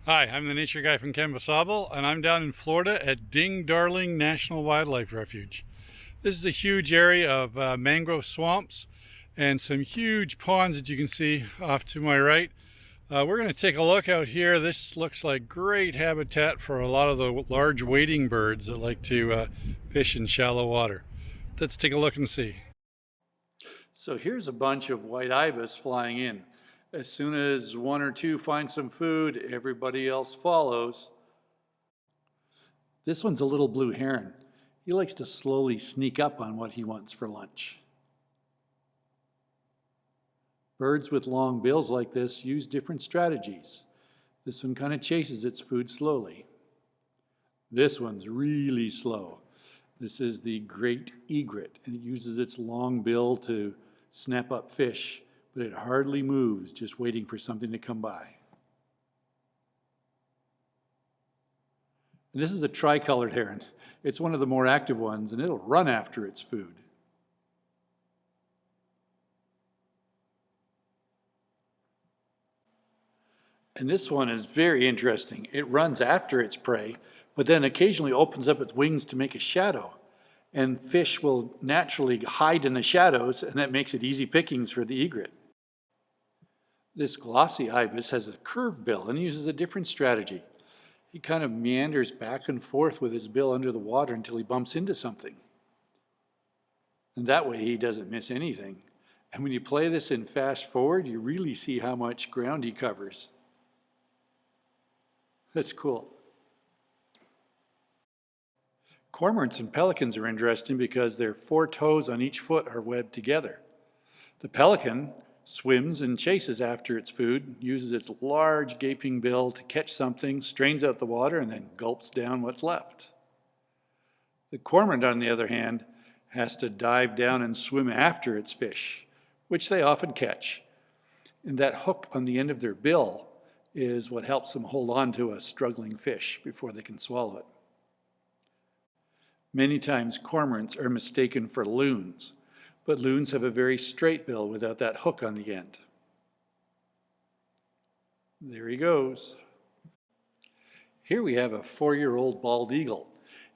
Hi, I'm the nature guy from Kembasable, and I'm down in Florida at Ding Darling National Wildlife Refuge. This is a huge area of mangrove swamps and some huge ponds that you can see off to my right. We're going to take a look out here. This looks like great habitat for a lot of the large wading birds that like to fish in shallow water. Let's take a look and see. So here's a bunch of white ibis flying in. As soon as one or two find some food, everybody else follows. This one's a little blue heron. He likes to slowly sneak up on what he wants for lunch. Birds with long bills like this use different strategies. This one kind of chases its food slowly. This one's really slow. This is the great egret, and it uses its long bill to snap up fish, but it hardly moves, just waiting for something to come by. And this is a tricolored heron. It's one of the more active ones, and it'll run after its food. And this one is very interesting. It runs after its prey, but then occasionally opens up its wings to make a shadow. And fish will naturally hide in the shadows, and that makes it easy pickings for the egret. This glossy ibis has a curved bill and uses a different strategy. He kind of meanders back and forth with his bill under the water until he bumps into something. And that way he doesn't miss anything. And when you play this in fast forward, you really see how much ground he covers. That's cool. Cormorants and pelicans are interesting because their 4 toes on each foot are webbed together. The pelican swims and chases after its food, uses its large gaping bill to catch something, strains out the water, and then gulps down what's left. The cormorant, on the other hand, has to dive down and swim after its fish, which they often catch. And that hook on the end of their bill is what helps them hold on to a struggling fish before they can swallow it. Many times cormorants are mistaken for loons, but loons have a very straight bill without that hook on the end. There he goes. Here we have a 4-year-old bald eagle.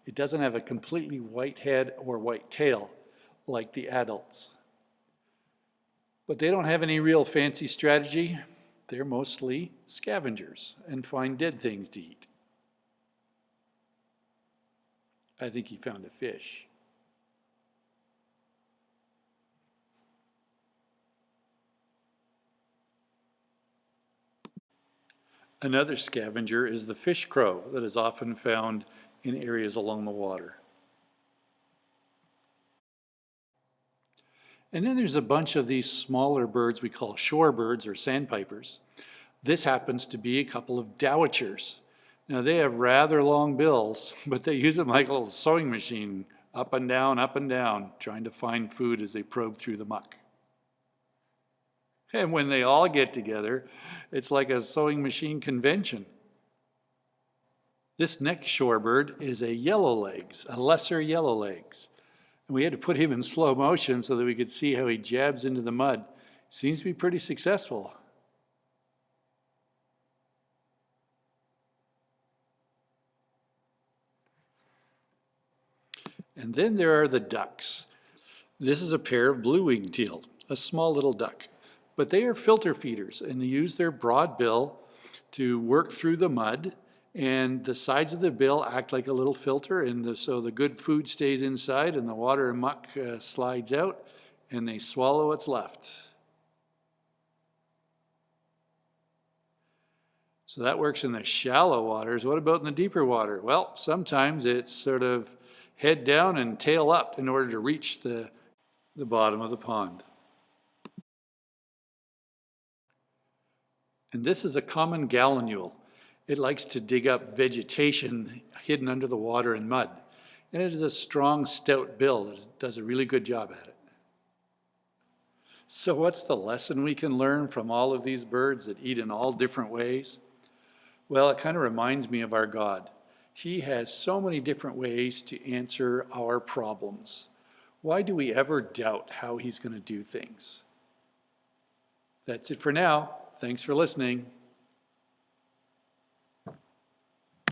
It doesn't have a completely white head or white tail like the adults. But they don't have any real fancy strategy. They're mostly scavengers and find dead things to eat. I think he found a fish. Another scavenger is the fish crow that is often found in areas along the water. And then there's a bunch of these smaller birds we call shorebirds or sandpipers. This happens to be a couple of dowitchers. Now they have rather long bills, but they use them like a little sewing machine, up and down, trying to find food as they probe through the muck. And when they all get together, it's like a sewing machine convention. This next shorebird is a yellowlegs, a lesser yellowlegs. And we had to put him in slow motion so that we could see how he jabs into the mud. Seems to be pretty successful. And then there are the ducks. This is a pair of blue-winged teal, a small little duck. But they are filter feeders, and they use their broad bill to work through the mud, and the sides of the bill act like a little filter, and so the good food stays inside and the water and muck slides out, and they swallow what's left. So that works in the shallow waters. What about in the deeper water? Well, sometimes it's sort of head down and tail up in order to reach the bottom of the pond. And this is a common gallinule. It likes to dig up vegetation hidden under the water and mud. And it has a strong, stout bill that does a really good job at it. So what's the lesson we can learn from all of these birds that eat in all different ways? Well, it kind of reminds me of our God. He has so many different ways to answer our problems. Why do we ever doubt how he's going to do things? That's it for now. Thanks for listening.